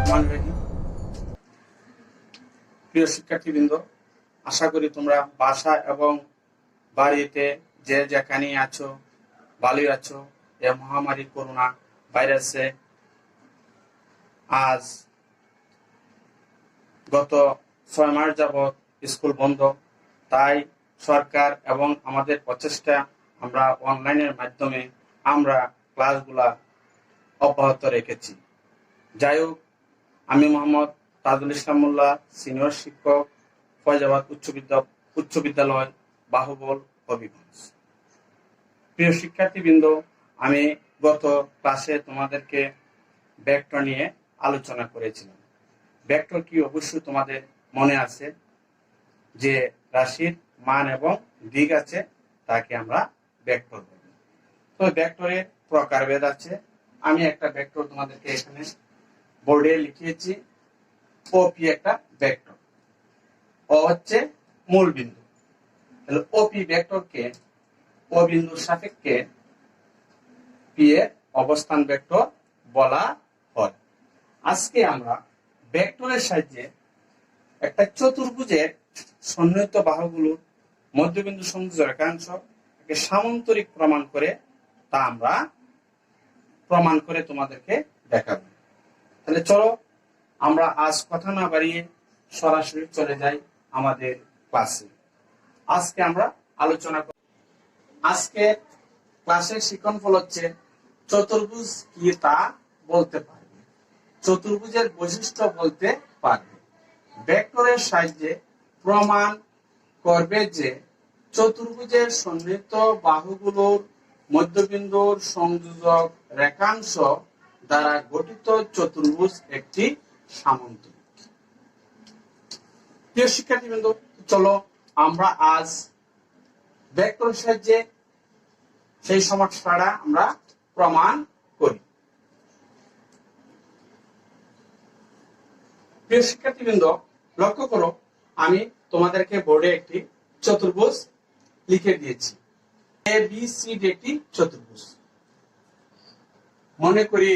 রহমানির রহিম। প্রিয় শিক্ষার্থীবৃন্দ, আশা করি তোমরা বাসা এবং বাড়িতে যে যেখানে আছো ভালোই আছো। এ মহামারী করোনা ভাইরাসে আজ গত 6 মাস যাবৎ স্কুল বন্ধ, তাই সরকার এবং আমাদের প্রচেষ্টা আমরা অনলাইনের মাধ্যমে আমরা ক্লাসগুলা অব্যাহত রেখেছি। যাই হোক, আমি মোহাম্মদ তাজুল ইসলাম মোল্লা, সিনিয়র শিক্ষক, ফয়জাবাদ উচ্চ বিদ্যালয়, বাহুবল, হবিগঞ্জ। প্রিয় শিক্ষার্থীবৃন্দ, আমি গত ক্লাসে তোমাদেরকে ভেক্টর নিয়ে আলোচনা করেছিলাম। ভেক্টর কি অবশ্যই তোমাদের মনে আছে, যে রাশির মান এবং দিক আছে তাকে আমরা ভেক্টর বলি। তো ভেক্টরের প্রকারভেদ আছে। আমি একটা ভেক্টর তোমাদেরকে এখানে বোর্ডে লিখিয়েছি। ওপি একটা ভেক্টর, ও হচ্ছে মূল বিন্দু। তাহলে ওপি ভেক্টরকে ও বিন্দুর সাপেক্ষে পি এর অবস্থান ভেক্টর বলা হয়। আজকে আমরা ভেক্টরের সাহায্যে একটা চতুর্ভুজের সন্নিহিত বাহুগুলোর মধ্যবিন্দু সংযোগ রেখাংশ সামান্তরিক প্রমাণ করে তা আমরা প্রমাণ করে তোমাদেরকে দেখাবো। তাহলে চলো আমরা আজ কথা না বাড়িয়ে সরাসরি চলে যাই আমাদের ক্লাসে। আজকে আমরা আলোচনা করব, আজকে ক্লাসের শিক্ষণফল হচ্ছে চতুর্ভুজ কি তা বলতে পারবে, চতুর্ভুজের বৈশিষ্ট্য বলতে পারবে, ভেক্টরের সাহায্যে প্রমাণ করবে যে চতুর্ভুজের সন্নিহিত বাহুগুলোর মধ্যবিন্দুর সংযোজক রেখাংশ দ্বারা গঠিত চতুর্ভুজ একটি সামান্তরিক। প্রিয় শিক্ষার্থীবৃন্দ, চলো আমরা আজ ভেক্টরের সাহায্যে সেই সমস্যাটা আমরা প্রমাণ করি। প্রিয় শিক্ষার্থীবৃন্দ, লক্ষ্য করো, আমি তোমাদেরকে বোর্ডে একটি চতুর্ভুজ লিখে দিয়েছি। এ বি সি ডি একটি চতুর্ভুজ। মনে করি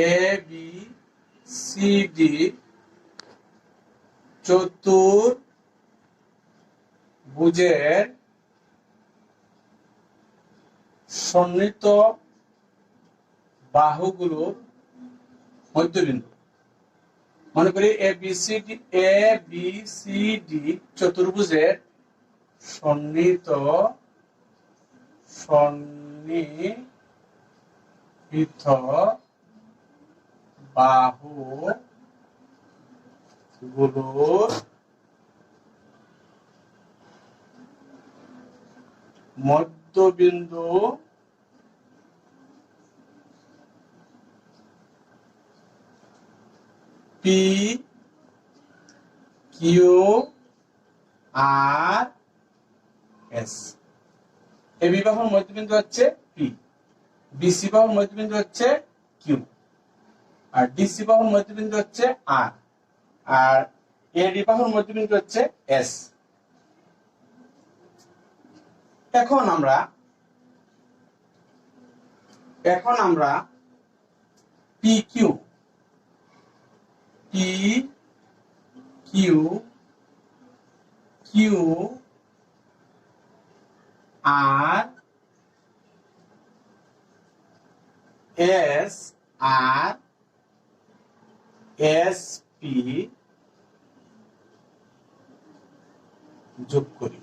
এ বি সি ডি চতুর্ভুজের সন্নিহিত বাহুগুলোর মধ্যবিন্দু। মনে করি এ বি সি ডি চতুর্ভুজের সন্নিহিত বাহুগুলোর মধ্যবিন্দু P Q R S. A B বাহুর মধ্যবিন্দু হচ্ছে পি, বিসি বাহুর মধ্যবিন্দু হচ্ছে কিউ, আর ডিসি বাহুর মধ্যবিন্দু হচ্ছে আর, আর এডি বাহুর মধ্যবিন্দু হচ্ছে এস। এখন আমরা P Q R S P যোগ করি।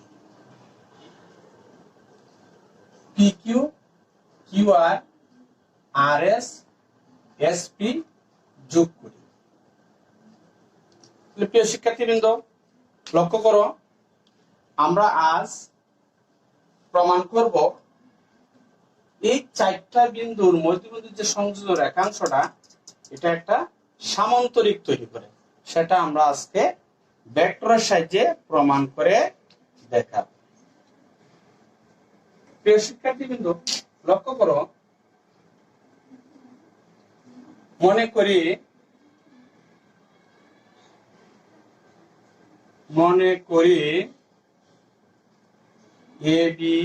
P Q R S P যোগ করি। প্রিয় শিক্ষার্থীবৃন্দ, লক্ষ্য করো, আমরা আজ প্রমাণ করব এই চারটা বিন্দুর মধ্যবিন্দুর যে সংযোজক রেখাংশটা, এটা একটা সামান্তরিক তৈরি করে। সেটা আমরা আজকে ভেক্টরের সাহায্যে প্রমাণ করে দেখাব। প্রিয় শিক্ষার্থীবৃন্দ, লক্ষ্য করো, মনে করি এ বি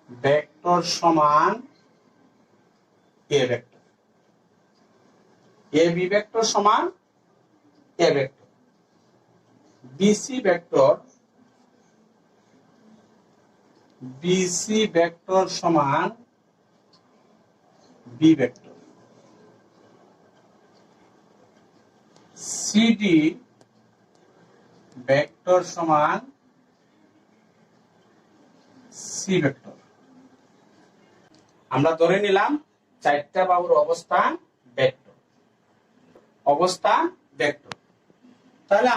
ভেক্টর সমান A vector, A B vector সমান এ ভেক্টর, বিসি ভেক্টর সমান বি ভেক্টর, সিডি ভেক্টর সমান সি ভেক্টর। আমরা ধরে নিলাম চারটা বাহুর অবস্থান ভেক্টর, অবস্থান ভেক্টর। তাহলে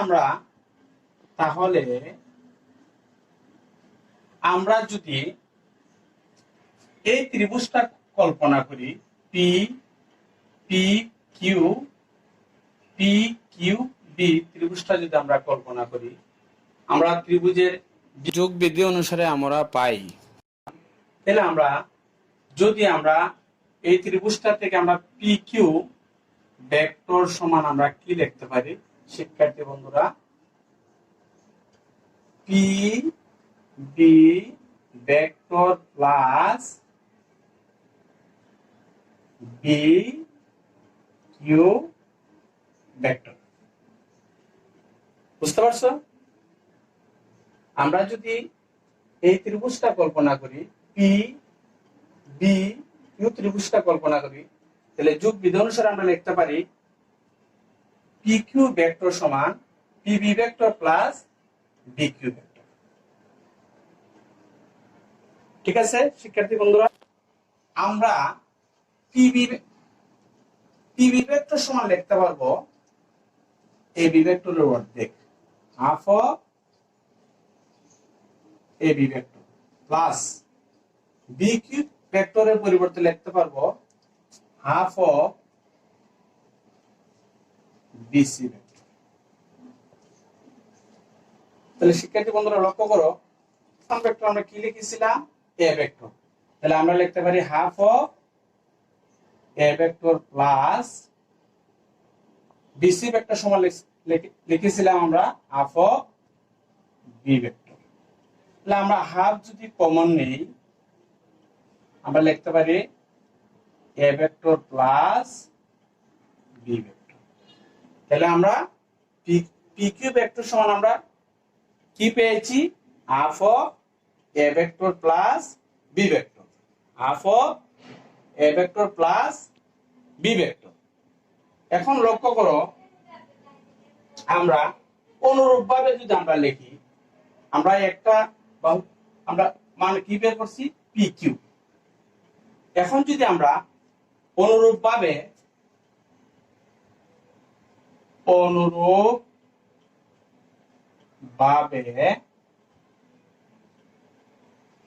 আমরা যদি এই ত্রিভুজটা কল্পনা করি, P P Q P Q B ত্রিভুজটা যদি আমরা কল্পনা করি, আমরা ত্রিভুজের যোগ বিধি অনুসারে আমরা পাই। তাহলে যদি আমরা এই ত্রিভুজটা থেকে আমরা পি কিউ ভেক্টর সমান আমরা কি লিখতে পারি শিক্ষার্থী বন্ধুরা? P B vector plus B Q vector. বুঝতে পারছো? আমরা যদি এই ত্রিভুজটা কল্পনা করি, পি বি কিউ ত্রিভুজটা কল্পনা করি, তাহলে যোগ বিধি অনুসারে আমরা লিখতে পারি পি কিউ ভেক্টর সমান P B vector plus B Q vector. ঠিক আছে শিক্ষার্থী বন্ধুরা? আমরা পি বি ভেক্টর সমান লিখতে পারবো এ বি ভেক্টরের অর্ধেক, half of A B vector, plus B Q ভেক্টরের পরিবর্তে লিখতে পারবো হাফ অফ বিসি ভেক্টর। তাহলে শিক্ষার্থী বন্ধুরা লক্ষ্য করো, প্রথম ভেক্টর আমরা কি লিখেছিলাম? A vector. তাহলে আমরা লিখতে পারি half of A vector plus BC vector সমান লিখেছিলাম আমরা হাফ অফ বি ভেক্টর। তাহলে আমরা হাফ যদি কমন নেই, আমরা লিখতে পারি A vector plus B vector. তাহলে আমরা পি কিউ ভেক্টর সমান আমরা কি পেয়েছি? Half of A vector plus B vector, half of A vector plus B vector. এখন লক্ষ্য করো, আমরা অনুরূপভাবে যদি আমরা লিখি, আমরা আমরা মানে কি বের করছি? P Q. এখন যদি আমরা অনুরূপভাবে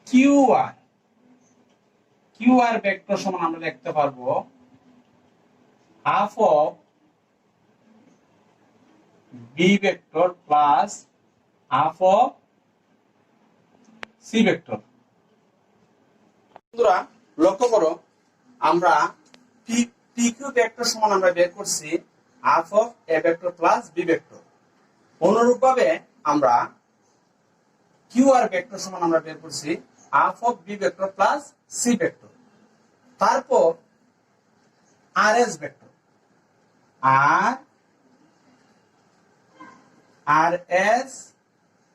কিউ আর ভেক্টর সমান আমরা লিখতে পারবো half of B vector plus half of C vector. বন্ধুরা লক্ষ্য করো, আমরা পি কিউ ভেক্টর সমান আমরা বের করছি half of A vector plus B vector. অনুরূপভাবে আমরা কিউ আর ভেক্টর সমান আমরা বের করছি half of B vector plus C vector. তারপর R S vector, R S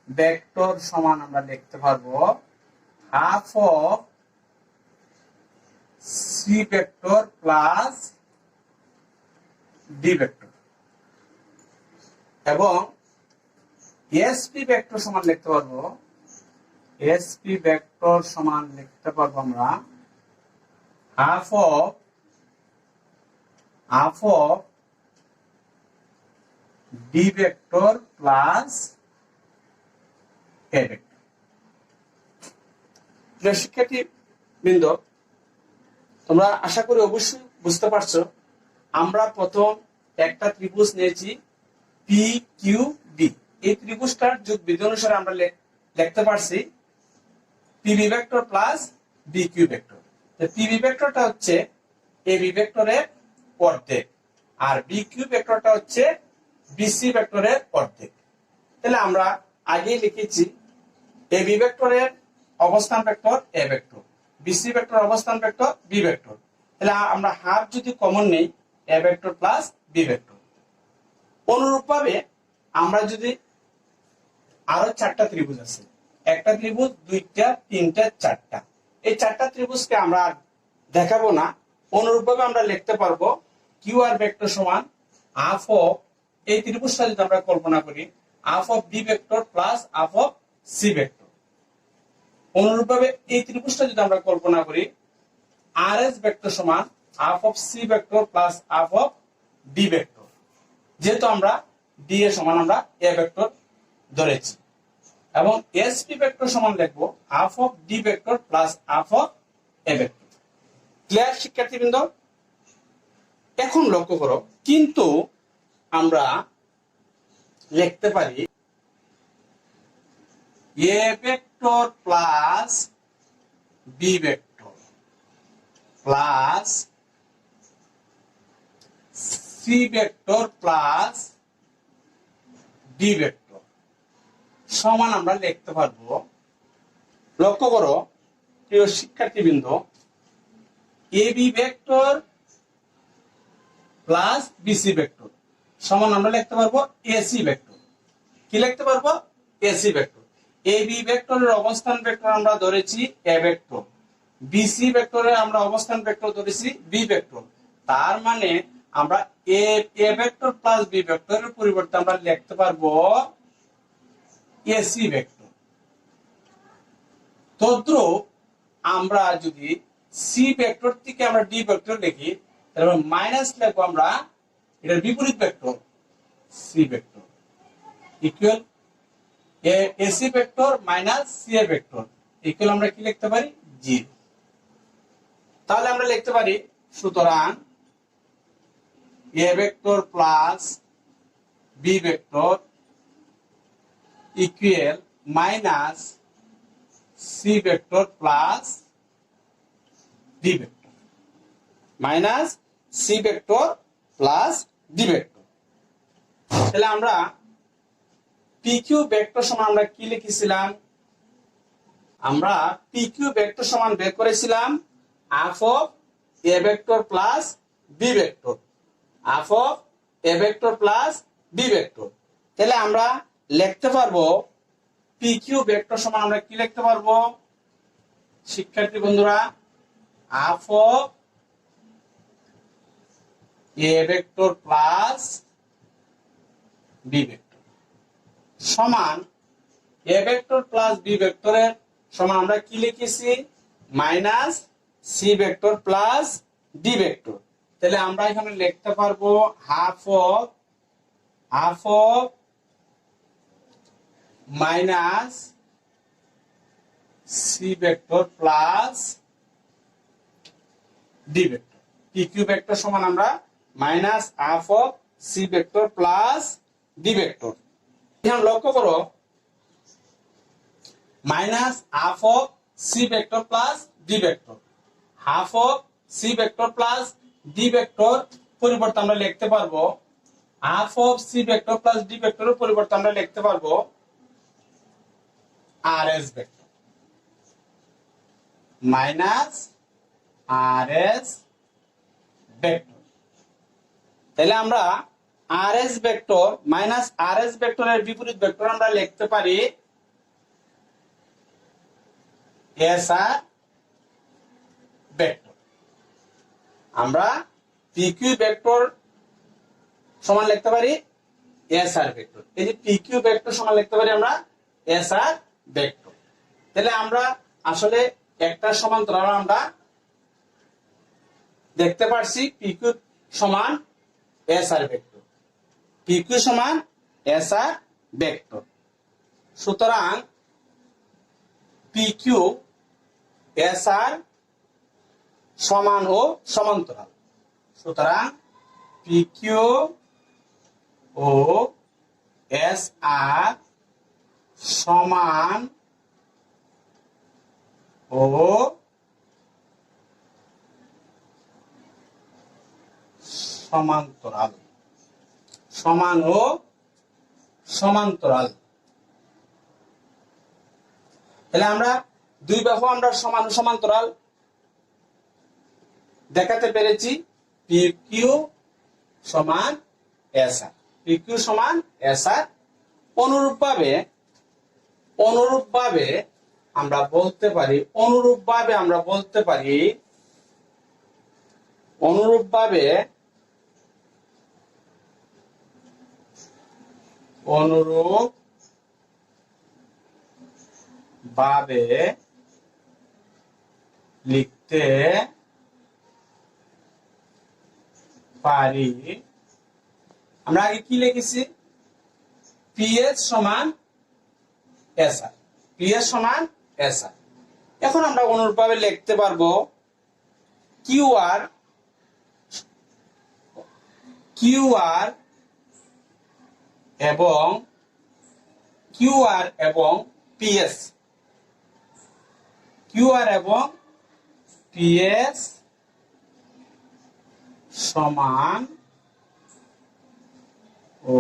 vector সমান আমরা লিখতে পারবো half of C vector plus D vector, এবং এসপি ভেক্টর সমান লিখতে পারবো আমরা half of D vector plus A vector. প্রিয় শিক্ষার্থী বৃন্দ, তোমরা আশা করি অবশ্যই বুঝতে পারছো, আমরা প্রথম একটা ত্রিভুজ নিয়েছি পি কিউ বি। এই ত্রিভুজটার যোগ বিধি অনুসারে আমরা লিখতে পারছি P B vector plus B Q vector. P B ভেক্টরটা হচ্ছে এ বি ভেক্টরের অর্ধেক, আর বি কিউ ভেক্টরটা হচ্ছে বিসি ভেক্টরের অর্ধেক। তাহলে আমরা আগেই লিখেছি এ বি ভেক্টরের অবস্থান vector A vector, BC vector অবস্থান ভেক্টর বি ভেক্টর। তাহলে আমরা হাফ যদি কমন নেই A vector plus B vector. অনুরূপভাবে আমরা যদি আরো 4টা ত্রিভুজ আছে, একটা ত্রিভুজ, 2টা, 3টা, 4টা, এই 4টা ত্রিভুজকে আমরা আর দেখাবো না। অনুরূপভাবে আমরা লিখতে পারবো কিউ আর ভেক্টর সমান হাফ অফ, এই ত্রিভুজটা যদি আমরা কল্পনা করি, half of B vector plus half of C vector. অনুরূপভাবে এই ত্রিভুজটা যদি আমরা কল্পনা করি, আর এস ভেক্টর সমান half of C vector plus half of D vector. যেহেতু আমরা ডি এর সমান আমরা এ ভেক্টর ধরেছি, এবং এসপি ভেক্টর সমান লিখবো half of D vector plus half of A vector. Clear শিক্ষার্থীবৃন্দ? এখন লক্ষ্য করো, কিন্তু আমরা লিখতে পারি A vector plus B vector plus C vector plus D vector সমান আমরা লিখতে পারবো। লক্ষ্য করো প্রিয় শিক্ষার্থীবৃন্দ, A B vector plus BC vector সমান আমরা লিখতে পারবো এসি ভেক্টর। কি লিখতে পারবো? AC vector. এ বি ভেক্টরের অবস্থান ভেক্টর আমরা ধরেছি এ ভেক্টর, বিসি ভেক্টরের আমরা অবস্থান ভেক্টর ধরেছি বি ভেক্টর। তার মানে আমরা এ ভেক্টর প্লাস বি ভেক্টরের পরিবর্তে আমরা লিখতে পারবো এসি ভেক্টর। তদ্রূপ আমরা যদি সি ভেক্টর থেকে আমরা ডি ভেক্টর লিখি, তাহলে মাইনাস লিখবো আমরা এটার বিপরীত vector C vector equal AC vector minus C A vector equal আমরা কি লিখতে পারি? 0। তাহলে আমরা লিখতে পারি, সুতরাং A vector plus B vector equal minus C vector plus D vector, minus C vector plus D vector. তাহলে আমরা পিকিউ ভেক্টর সমান আমরা কি লিখেছিলাম? আমরা পিকিউ ভেক্টর সমান বের করেছিলাম half of A vector plus B vector, half of A vector plus B vector. তাহলে আমরা লিখতে পারবো পিকিউ ভেক্টর সমান আমরা কি লিখতে পারবো শিক্ষার্থী বন্ধুরা? Half of A vector plus B vector সমান এ ভেক্টর প্লাস বি ভেক্টরের সমান আমরা কি লিখেছি? Minus C vector plus D vector. তাহলে আমরা এখানে লিখতে পারবো half of minus C vector plus D vector. PQ vector সমান আমরা minus half of C vector plus D vector. এখন লক্ষ্য করো, minus half of C vector plus D vector, half of C vector plus D vector পরিবর্তে আমরা লিখতে পারবো half of C vector plus D ভেক্টরের পরিবর্তে আমরা লিখতে পারবো আর এস ভেক্টর মাইনাস আর এস ভেক্টর। তাহলে আমরা আর এস ভেক্টর মাইনাস আর এস ভেক্টরের বিপরীত ভেক্টর আমরা লিখতে পারি এস আর ভেক্টর। আমরা পিকিউ ভেক্টর সমান লিখতে পারি এস আর ভেক্টর। এই যে পিকিউ ভেক্টর সমান লিখতে পারি আমরা এস আর ভেক্টর। তাহলে আমরা আসলে একটা সমান্তরাল আমরা দেখতে পারছি পিকিউ সমান এস আর ভেক্টর, পিকিউ সমান এস আর ভেক্টর। সুতরাং পিকিউ এস আর সমান ও সমান্তরাল। সুতরাং পিকিউ ও এস আর সমান ও সমান্তরাল, সমান ও সমান্তরাল। তাহলে আমরা দুই বাহু আমরা সমান ও সমান্তরাল দেখাতে পেরেছি পি কিউ সমান এস আর, পি কিউ সমান এস আর। অনুরূপভাবে আমরা বলতে পারি লিখতে পারি। আমরা আগে কি লিখেছি? পিএস সমান এস আর, পিএস সমান এস আর। এখন আমরা অনুরূপভাবে লিখতে পারবো কিউআর এবং পিএস, সমান ও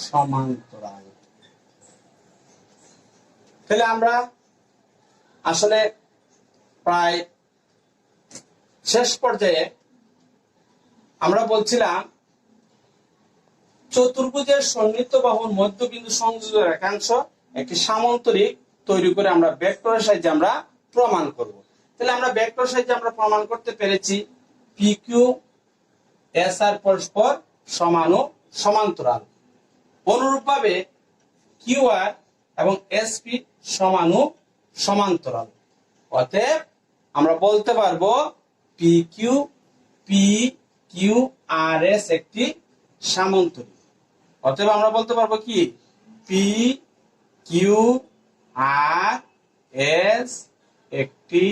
সমান্তরাল। তাহলে আমরা আসলে প্রায় শেষ পর্যায়ে আমরা বলছিলাম চতুর্ভুজের সন্নিহিত বাহুর মধ্যবিন্দু সংযোজক রেখাংশ একটি সামান্তরিক তৈরি করে আমরা ভেক্টরের সাহায্যে আমরা প্রমাণ করব। তাহলে আমরা ভেক্টরের সাহায্যে আমরা প্রমাণ করতে পেরেছি পি কিউ এস আর পরস্পর সমান ও সমান্তরাল। অনুরূপভাবে কিউ আর এবং এসপি সমান ও সমান্তরাল। অতএব আমরা বলতে পারবো পি কিউ আর এস একটি সামান্তরিক। অতএব আমরা বলতে পারবো কি পি কিউ আর এস একটি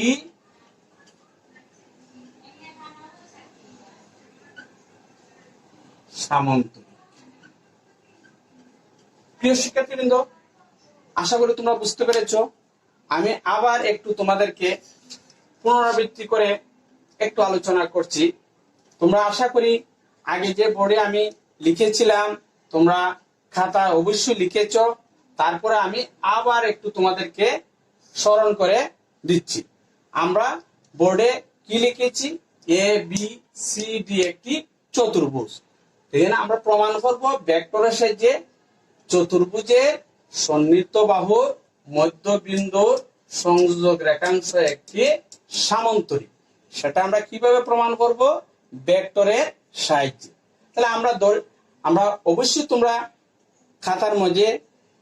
সামান্তরিক। প্রিয় শিক্ষার্থীবৃন্দ, আশা করি তোমরা বুঝতে পেরেছো। আমি আবার একটু তোমাদেরকে পুনরাবৃত্তি করে একটু আলোচনা করছি। তোমরা আশা করি আগে যে বোর্ডে আমি লিখেছিলাম তোমরা খাতা অবশ্যই লিখেছো। তারপরে আমি আবার একটু তোমাদেরকে স্মরণ করে দিচ্ছি। আমরা বোর্ডে কি লিখেছি? এ বি সি ডি একটি চতুর্ভুজ। এখানে আমরা প্রমাণ করব ভেক্টরের সাহায্যে চতুর্ভুজের সন্নিহিত বাহুর মধ্যবিন্দুর সংযোজক রেখাংশ একটি সামান্তরিক। সেটা আমরা কিভাবে প্রমাণ করব? ভেক্টরের সাহায্যে। তাহলে আমরা অবশ্যই তোমরা খাতার মধ্যে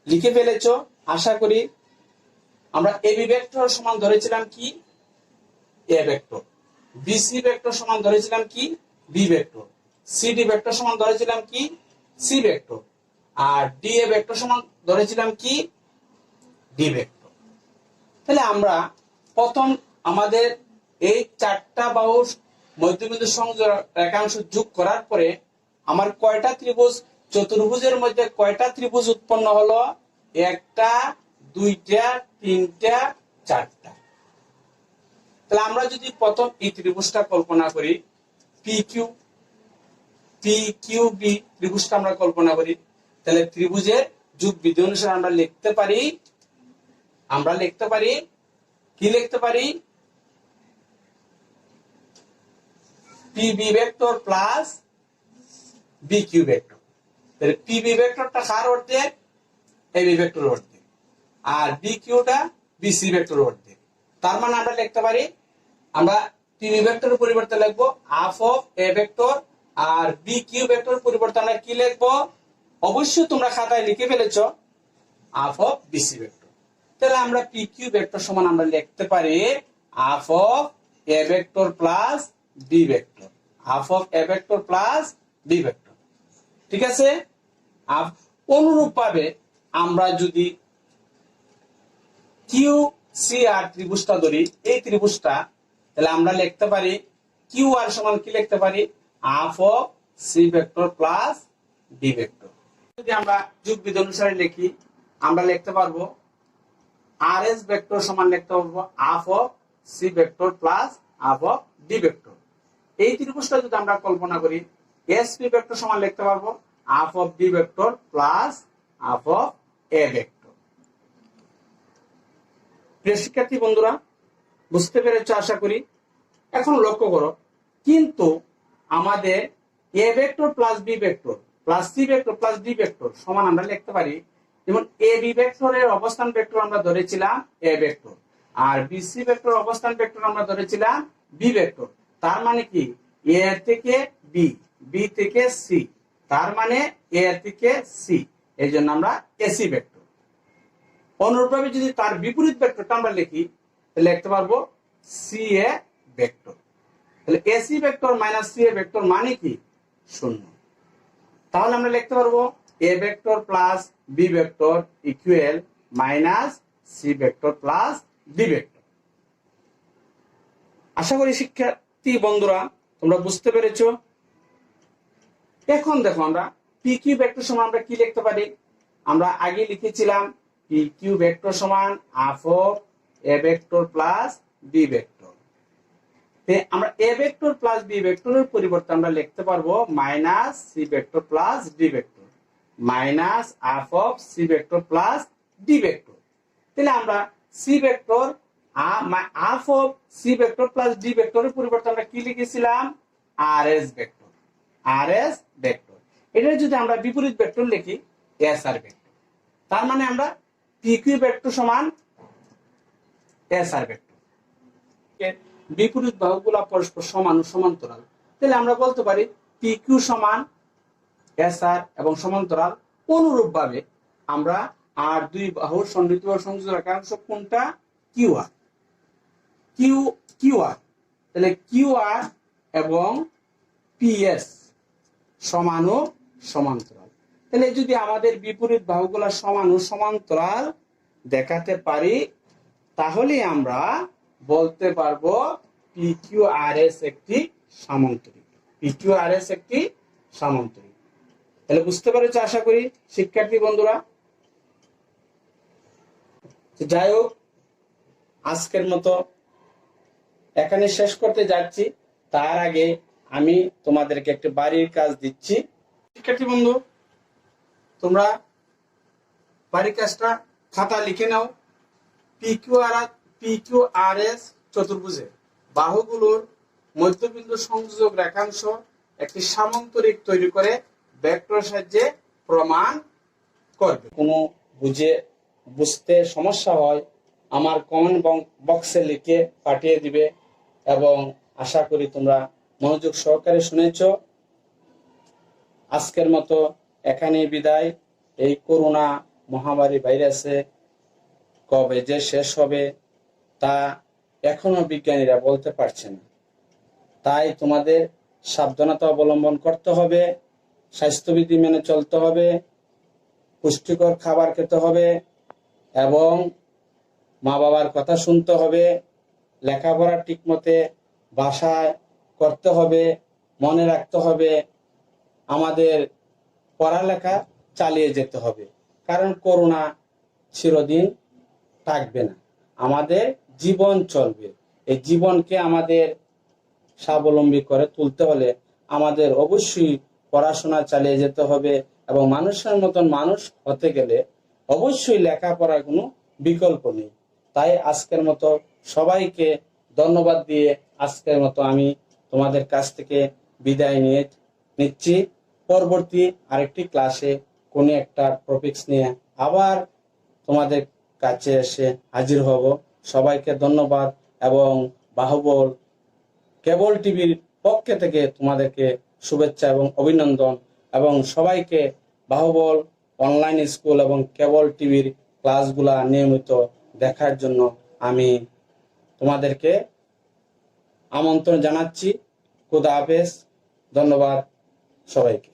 লিখে ফেলেছো আশা করি। আমরা এবি ভেক্টর সমান ধরেছিলাম কি? এ ভেক্টর। বিসি ভেক্টর সমান ধরেছিলাম কি? B vector. সিডি ভেক্টর সমান ধরেছিলাম কি? C vector. আর ডি এ ভেক্টর সমান ধরেছিলাম কি? D vector. তাহলে আমরা প্রথম আমাদের এই চারটা বাহুর মধ্যবিন্দু সংযোগ রেখাংশ যোগ করার পরে আমার কয়টা ত্রিভুজ, চতুর্ভুজের মধ্যে কয়টা ত্রিভুজ উৎপন্ন হলো? একটা, দুইটা, তিনটা, চারটা। তাহলে আমরা যদি প্রথম এই ত্রিভুজটা কল্পনা করি, পি কিউ বি ত্রিভুজটা আমরা কল্পনা করি, তাহলে ত্রিভুজের যোগ বিধি অনুসারে আমরা লিখতে পারি কি লিখতে পারি? P B vector plus B Q vector. তাহলে পি বি ভেক্টরটা কার অর্ধেক? এ বি ভেক্টর অর্ধেক। আর বি কিউটা বি সি ভেক্টর অর্ধেক। তার মানে আমরা লিখতে পারি, আমরা পি বি ভেক্টরের পরিবর্তে লিখবো হাফ অফ এ ভেক্টর, আর বি কিউ ভেক্টরের পরিবর্তে আমরা কি লিখবো? অবশ্যই তোমরা খাতায় লিখে ফেলেছো half of B C vector. তাহলে আমরা পি কিউ ভেক্টর সমান আমরা লিখতে পারি half of A vector plus B vector, half of A vector plus B vector. ঠিক আছে? অনুরূপভাবে আমরা যদি কিউ সি আর ত্রিভুজটা ধরি, এই ত্রিভুজটা, তাহলে আমরা লিখতে পারি কিউ আর সমান কি লিখতে পারি? Half of C vector plus D vector. যদি আমরা যোগ বিধি অনুসারে লিখি, আমরা লিখতে পারবো আর এস ভেক্টর সমান লিখতে পারবো half of C vector plus half of D vector. এই ত্রিভুজটা যদি আমরা কল্পনা করি, এস পি ভেক্টর সমান লিখতে পারবো half of D vector plus half of A vector. প্রিয় শিক্ষার্থী বন্ধুরা, বুঝতে পেরেছ আশা করি। এখন লক্ষ্য করো, কিন্তু আমাদের A vector plus B vector plus C vector plus D vector সমান আমরা লিখতে পারি, যেমন এ বি ভেক্টরের অবস্থান ভেক্টর আমরা ধরেছিলাম এ ভেক্টর, আর বি সি ভেক্টর অবস্থান ভেক্টর আমরা ধরেছিলাম বি ভেক্টর। তার মানে কি, এ থেকে বি, বি থেকে সি, তার মানে এ থেকে সি, এই জন্য আমরা এসি ভেক্টর। অনুরূপভাবে যদি তার বিপরীত ভেক্টরটা আমরা লিখি, তাহলে লিখতে পারবো সি এ ভেক্টর। তাহলে AC vector minus C A vector মানে কি, শূন্য। তাহলে আমরা লিখতে পারবো A vector plus B vector equal minus C vector plus D vector. আশা করি শিক্ষার্থী বন্ধুরা তোমরা বুঝতে পেরেছো। এখন দেখো, আমরা পি কিউ ভেক্টর সমান আমরা কি লিখতে পারি? আমরা আগে লিখেছিলাম পি কিউ ভেক্টর সমান half of A vector plus B vector. আমরা এ ভেক্টর প্লাস বি ভেক্টরের পরিবর্তে আমরা লিখতে পারবো minus C vector plus D vector, minus half of C vector plus D vector. তাহলে আমরা C vector half of C vector plus D ভেক্টরের পরিবর্তে আমরা কি লিখেছিলাম? R S vector, R S vector. এটা যদি আমরা বিপরীত ভেক্টর লিখি এস আর ভেক্টর, তার মানে আমরা পি কিউ ভেক্টর সমান এস আর ভেক্টর। বিপরীত বাহুগুলো পরস্পর সমান ও সমান্তরাল, তাহলে আমরা বলতে পারি পি কিউ সমান এস আর এবং সমান্তরাল। অনুরূপ ভাবে আমরা আর দুই বাহুর সন্নিহিত সংযোগ রেখাংশ কোনটা? Q R, Q R. তাহলে কিউ আর এবং পিএস সমান ও সমান্তরাল। তাহলে যদি আমাদের বিপরীত বাহুগুলো সমান ও সমান্তরাল দেখাতে পারি, তাহলে আমরা বলতে পারবো পি কিউ আর এস একটি সামান্তরিক, পি কিউ আর এস একটি সামান্তরিক। তাহলে বুঝতে পেরেছো আশা করি শিক্ষার্থী বন্ধুরা। যাই হোক, আজকের মতো এখানে শেষ করতে যাচ্ছি। তার আগে আমি তোমাদেরকে একটি বাড়ির কাজ দিচ্ছি। শিক্ষার্থী বন্ধু, তোমরা বাড়ির কাজটা খাতা লিখে নাও। পি কিউ আর এস চতুর্ভুজে বাহুগুলোর মধ্যবিন্দু সংযোগ রেখাংশ একটি সামান্তরিক তৈরি করে ভেক্টর সাহায্যে প্রমাণ করবে। কোনো বুঝতে সমস্যা হয় আমার কমেন্ট বক্সে লিখে পাঠিয়ে দিবে, এবং আশা করি তোমরা মনোযোগ সহকারে শুনেছো। আজকের মতো এখানে বিদায়। এই করোনা মহামারী ভাইরাসে কবে যে শেষ হবে তা এখনো বিজ্ঞানীরা বলতে পারছে না। তাই তোমাদের সাবধানতা অবলম্বন করতে হবে, স্বাস্থ্যবিধি মেনে চলতে হবে, পুষ্টিকর খাবার খেতে হবে, এবং মা বাবার কথা শুনতে হবে, লেখাপড়া ঠিকমতে বাসায় করতে হবে, মনে রাখতে হবে, আমাদের পড়ালেখা চালিয়ে যেতে হবে। কারণ করোনা চিরদিন থাকবে না, আমাদের জীবন চলবে। এই জীবনকে আমাদের স্বাবলম্বী করে তুলতে হলে আমাদের অবশ্যই পড়াশোনা চালিয়ে যেতে হবে, এবং মানুষের মতন মানুষ হতে গেলে অবশ্যই লেখাপড়ার কোনো বিকল্প নেই। তাই আজকের মতো সবাইকে ধন্যবাদ দিয়ে আজকের মতো আমি তোমাদের কাছ থেকে বিদায় নিচ্ছি। পরবর্তী আরেকটি ক্লাসে কোনো একটা টপিকস নিয়ে আবার তোমাদের কাছে এসে হাজির হব। সবাইকে ধন্যবাদ, এবং বাহুবল কেবল টিভির পক্ষ থেকে তোমাদেরকে শুভেচ্ছা এবং অভিনন্দন, এবং সবাইকে বাহুবল অনলাইন স্কুল এবং কেবল টিভির ক্লাসগুলা নিয়মিত দেখার জন্য আমি তোমাদেরকে আমন্ত্রণ জানাচ্ছি। খুদা হাফেজ, ধন্যবাদ সবাইকে।